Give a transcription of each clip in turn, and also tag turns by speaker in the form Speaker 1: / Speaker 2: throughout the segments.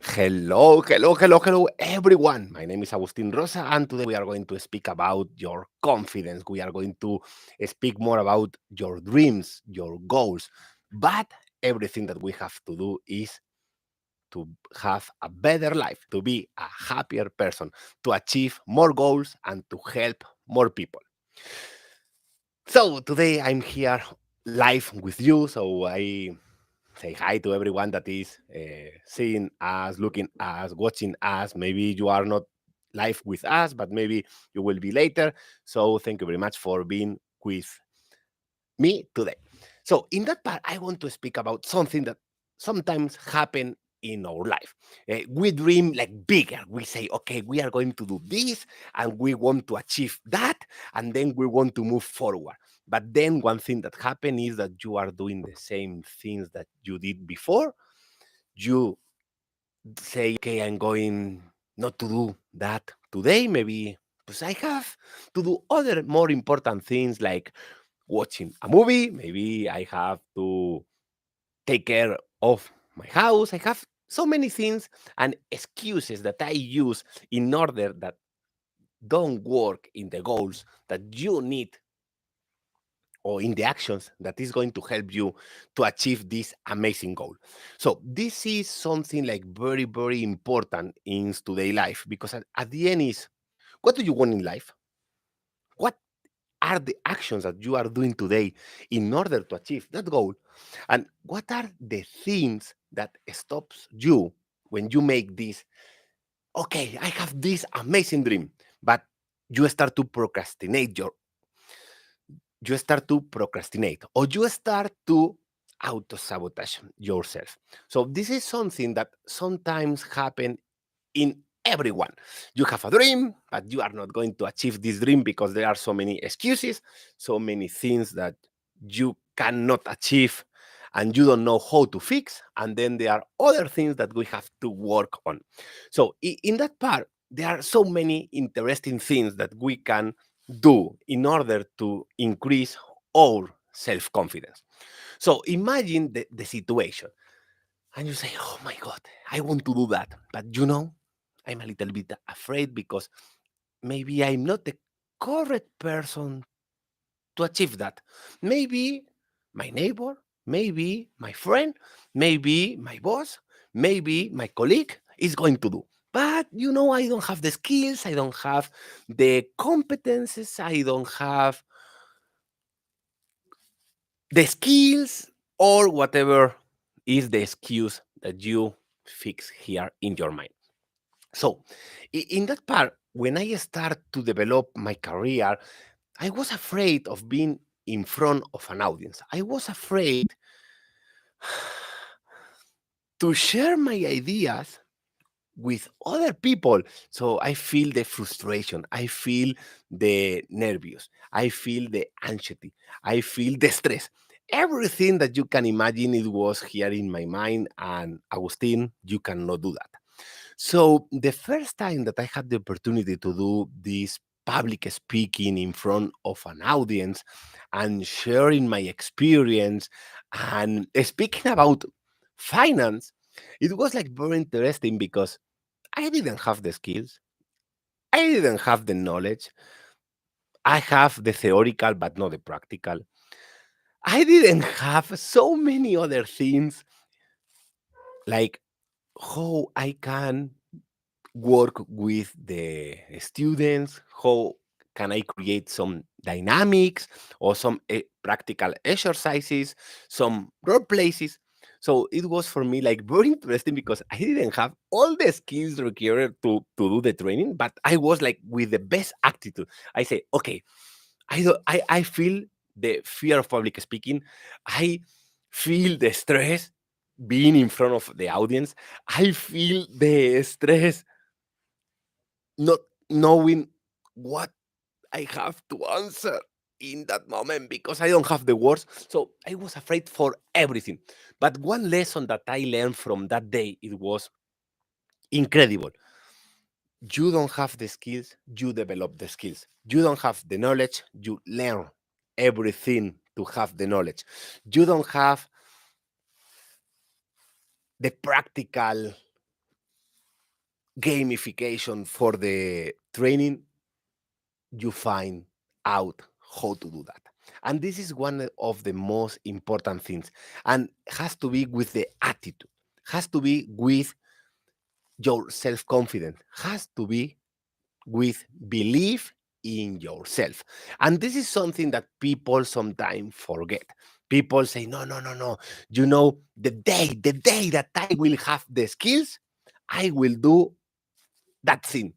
Speaker 1: Hello, everyone. My name is Agustin Rosa, and today we are going to speak about your confidence. We are going to speak more about your dreams, your goals. But everything that we have to do is to have a better life, to be a happier person, to achieve more goals, and to help more people. So today I'm here live with you. So I say hi to everyone that is seeing us, looking us, watching us. Maybe you are not live with us, but maybe you will be later. So thank you very much for being with me today. So in that part, I want to speak about something that sometimes happen in our life. We dream like bigger. We say, okay, we are going to do this and we want to achieve that, and then we want to move forward. But then one thing that happen is that you are doing the same things that you did before. You say, okay, I'm going not to do that today. Maybe because I have to do other more important things like watching a movie. Maybe I have to take care of my house. I have so many things and excuses that I use in order that don't work in the goals that you need or in the actions that is going to help you to achieve this amazing goal. So this is something like very important in today's life because at the end is what do you want in life? What are the actions that you are doing today in order to achieve that goal? And what are the things that stops you when you make this, okay, I have this amazing dream, but you start to procrastinate or you start to auto sabotage yourself. So this is something that sometimes happen in everyone. You have a dream, but you are not going to achieve this dream because there are so many excuses, so many things that you cannot achieve and you don't know how to fix. And then there are other things that we have to work on. So in that part, there are so many interesting things that we can do in order to increase our self-confidence. So imagine the situation and you say, oh my God, I want to do that. But I'm a little bit afraid because maybe I'm not the correct person to achieve that. Maybe my neighbor, maybe my friend, maybe my boss, maybe my colleague is going to do. But I don't have the skills, I don't have the competences, I don't have the skills or whatever is the excuse that you fix here in your mind. So, in that part, when I start to develop my career, I was afraid of being in front of an audience. I was afraid to share my ideas with other people. So I feel the frustration, I feel the nervous, I feel the anxiety, I feel the stress. Everything that you can imagine, it was here in my mind. And Agustin, you cannot do that. So the first time that I had the opportunity to do this public speaking in front of an audience and sharing my experience and speaking about finance, it was like very interesting because I didn't have the skills, I didn't have the knowledge, I have the theoretical but not the practical. I didn't have so many other things like how I can work with the students, how can I create some dynamics or some practical exercises, some role places. So it was for me like very interesting because I didn't have all the skills required to do the training, but I was like with the best attitude. I say, okay, I feel the fear of public speaking. I feel the stress being in front of the audience. I feel the stress not knowing what I have to answer in that moment because I don't have the words. So I was afraid for everything. But one lesson that I learned from that day, it was incredible. You don't have the skills, you develop the skills. You don't have the knowledge, you learn everything to have the knowledge. You don't have the practical gamification for the training, you find out how to do that. And this is one of the most important things, and has to be with the attitude, has to be with your self-confidence, has to be with belief in yourself. And this is something that people sometimes forget. People say, no, no, no, no. The day that I will have the skills, I will do that thing.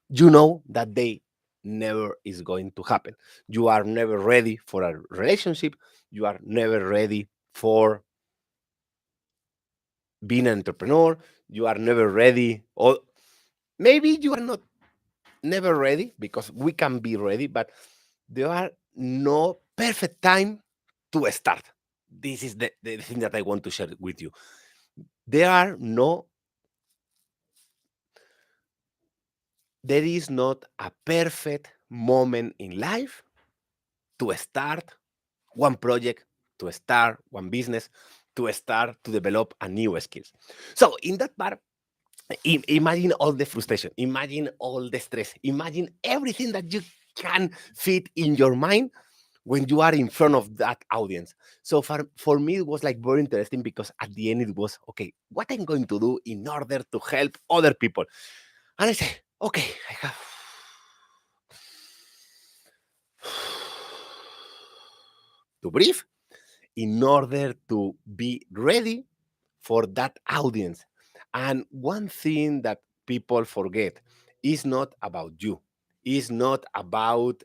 Speaker 1: That day never is going to happen. You are never ready for a relationship. You are never ready for being an entrepreneur. You are never ready, or maybe you are not never ready, because we can be ready, but there are no perfect time to start. This is the thing that I want to share with you. There are no, there is not a perfect moment in life to start one project, to start one business, to start to develop a new skills. So in that part, imagine all the frustration, imagine all the stress, imagine everything that you can fit in your mind when you are in front of that audience. So for me, it was like very interesting, because at the end it was, okay, what I'm going to do in order to help other people. And I say, okay, I have to breathe in order to be ready for that audience. And one thing that people forget is not about you, is not about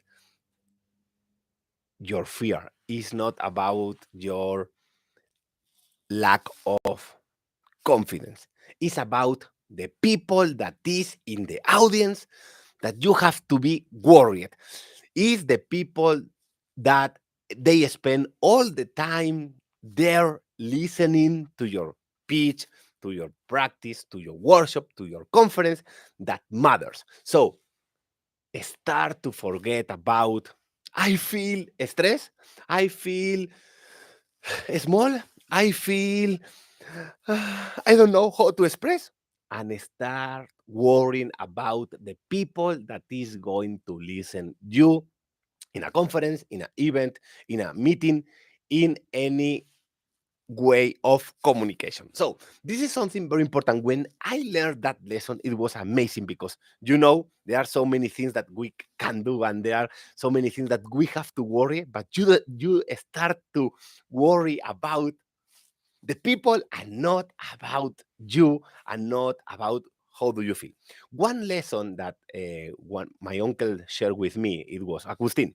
Speaker 1: your fear, is not about your lack of confidence. It's about the people that is in the audience, that you have to be worried. It's the people that they spend all the time there listening to your pitch, to your practice, to your workshop, to your conference, that matters. So start to forget about, I feel stress, I feel small, I feel I don't know how to express, and start worrying about the people that is going to listen you in a conference, in an event, in a meeting, in any way of communication. So this is something very important. When I learned that lesson, it was amazing, because there are so many things that we can do, and there are so many things that we have to worry, but you start to worry about the people, and not about you, and not about how do you feel. One lesson that one my uncle shared with me, it was, Agustin,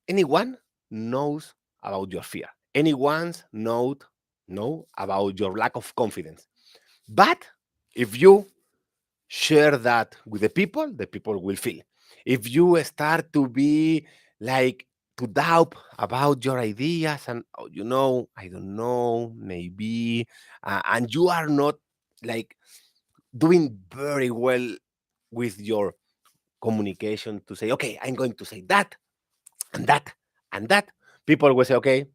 Speaker 1: anyone knows about your fear. Anyone's know about your lack of confidence. But if you share that with the people will feel. If you start to be like, to doubt about your ideas, and I don't know, maybe, and you are not like doing very well with your communication, to say, okay, I'm going to say that and that and that, people will say, okay,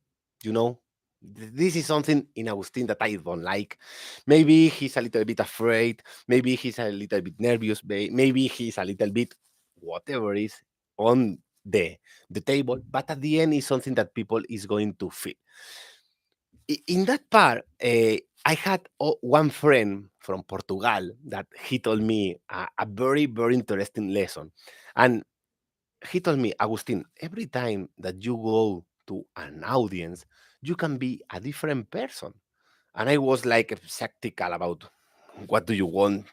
Speaker 1: you know, this is something in Agustin that I don't like. Maybe he's a little bit afraid. Maybe he's a little bit nervous. Maybe he's a little bit whatever is on the table. But at the end, it's something that people is going to feel. In that part, I had one friend from Portugal that he told me a very, very interesting lesson. And he told me, Agustin, every time that you go to an audience, you can be a different person. And I was like skeptical about, what do you want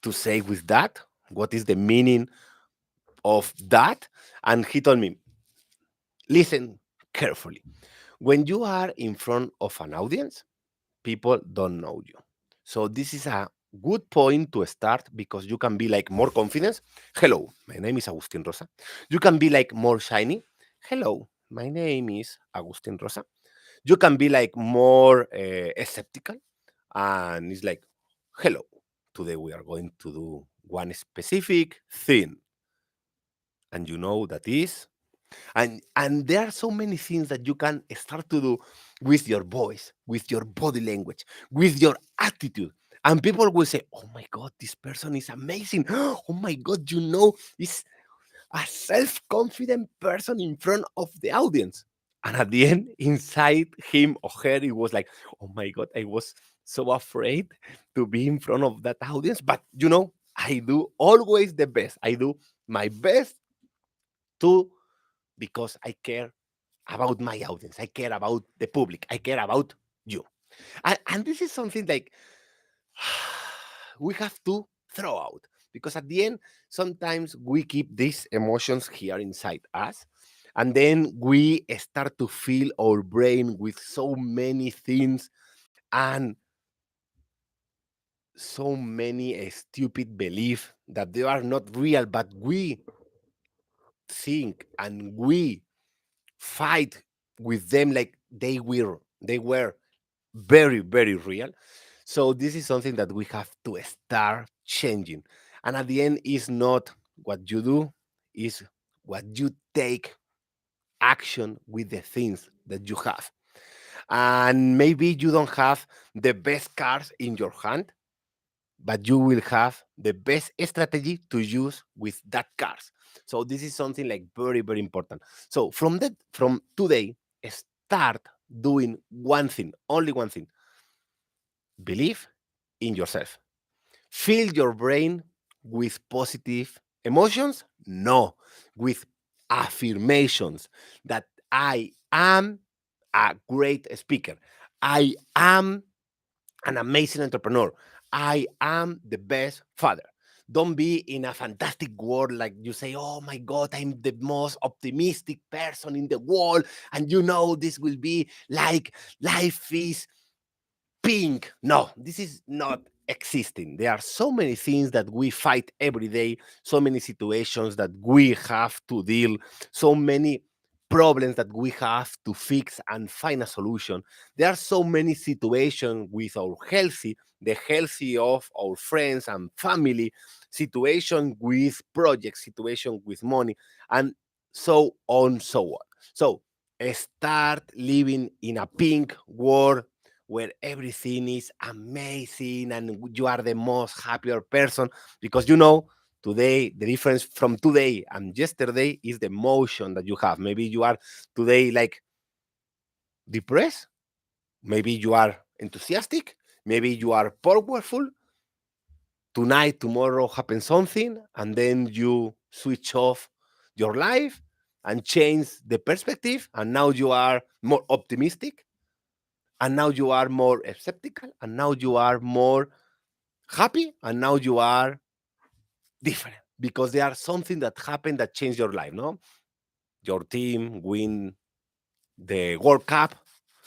Speaker 1: to say with that? What is the meaning of that? And he told me, listen carefully. When you are in front of an audience, people don't know you. So this is a good point to start, because you can be like more confidence. Hello, my name is Agustin Rosa. You can be like more shiny. Hello, my name is Agustin Rosa. You can be like more skeptical, and it's like, hello, today we are going to do one specific thing, and that is, and there are so many things that you can start to do with your voice, with your body language, with your attitude. And people will say, oh my God, this person is amazing. Oh my God, is a self-confident person in front of the audience. And at the end, inside him or her, it was like, oh my God, I was so afraid to be in front of that audience. But I do always the best. I do my best to because I care about my audience. I care about the public. I care about you. And this is something like we have to throw out because at the end, sometimes we keep these emotions here inside us. And then we start to fill our brain with so many things and so many stupid beliefs that they are not real, but we think and we fight with them like they were very, very real. So this is something that we have to start changing. And at the end, is not what you do, is what you take action with the things that you have. And maybe you don't have the best cars in your hand, but you will have the best strategy to use with that cars. So this is something like very, very important. So from today, start doing one thing, only one thing. Believe in yourself. Fill your brain with positive emotions? No, with affirmations that I am a great speaker. I am an amazing entrepreneur. I am the best father. Don't be in a fantastic world like you say, oh my God, I'm the most optimistic person in the world. And this will be like life is pink. No, this is not existing. There are so many things that we fight every day, so many situations that we have to deal, so many problems that we have to fix and find a solution. There are so many situations with our healthy, the healthy of our friends and family, situation with projects, situation with money, and so on, so on. So start living in a pink world where everything is amazing and you are the most happier person because today the difference from today and yesterday is the emotion that you have. Maybe you are today like depressed, maybe you are enthusiastic, maybe you are powerful. Tonight, tomorrow happens something, and then you switch off your life and change the perspective, and now you are more optimistic, and now you are more skeptical, and now you are more happy, and now you are different because there are something that happened that changed your life. No, your team win the World Cup,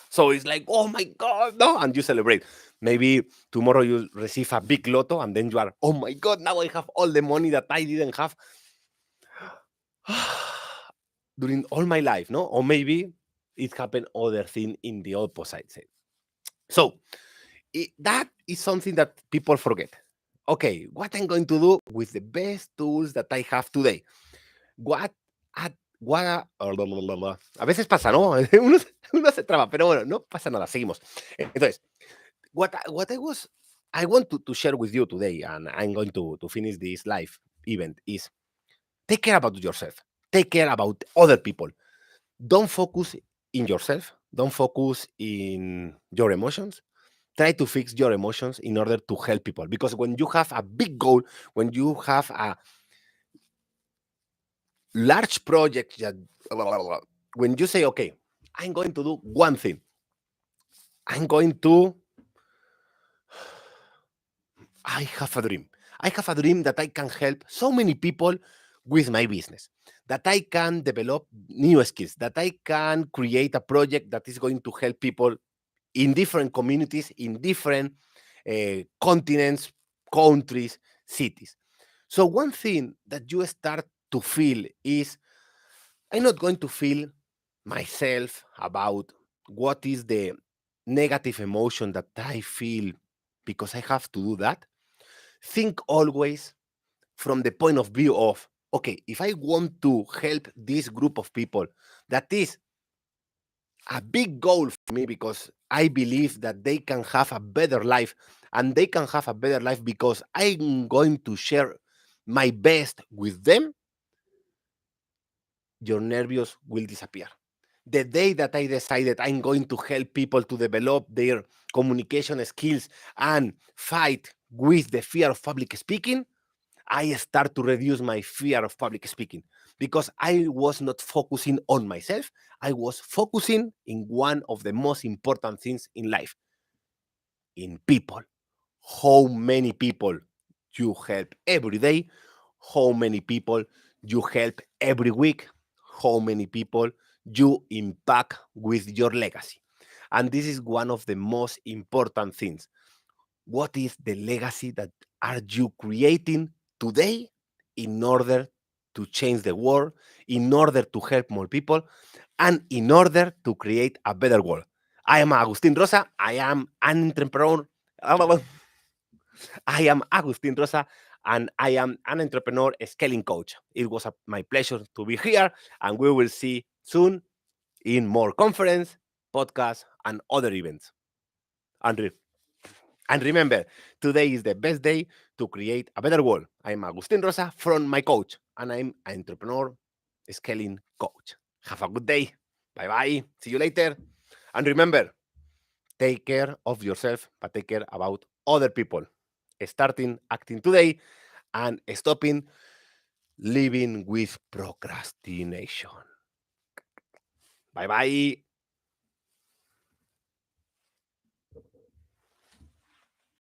Speaker 1: so it's like, oh my God, no, and you celebrate. Maybe tomorrow you receive a big lotto, and then you are, oh my God, now I have all the money that I didn't have during all my life, no? Or maybe it happened other thing in the opposite side. So that is something that people forget. Okay, what I'm going to do with the best tools that I have today. What, a veces pasa, ¿no? Uno se traba, pero bueno, no pasa nada, seguimos. Entonces, I want to share with you today, and I'm going to finish this live event, is take care about yourself. Take care about other people. Don't focus in yourself. Don't focus in your emotions. Try to fix your emotions in order to help people. Because when you have a big goal, when you have a large project, when you say, okay, I'm going to do one thing, I'm going to, I have a dream. I have a dream that I can help so many people with my business, that I can develop new skills, that I can create a project that is going to help people in different communities, in different continents, countries, cities. So one thing that you start to feel is, I'm not going to feel myself about what is the negative emotion that I feel because I have to do that. Think always from the point of view of, okay, if I want to help this group of people that is a big goal for me because I believe that they can have a better life, and they can have a better life because I'm going to share my best with them. Your nerves will disappear. The day that I decided I'm going to help people to develop their communication skills and fight with the fear of public speaking, I start to reduce my fear of public speaking because I was not focusing on myself. I was focusing in one of the most important things in life, in people. How many people you help every day? How many people you help every week? How many people you impact with your legacy? And this is one of the most important things. What is the legacy that are you creating today in order to change the world, in order to help more people, and in order to create a better world? I am Agustin Rosa. I am an entrepreneur. I am Agustin Rosa, and I am an entrepreneur scaling coach. It was my pleasure to be here, and we will see soon in more conference, podcasts, and other events. And and remember, today is the best day to create a better world. I'm Agustin Rosa from my coach, and I'm an entrepreneur scaling coach. Have a good day. Bye bye. See you later. And remember, take care of yourself, but take care about other people. Starting acting today and stopping living with procrastination. Bye bye.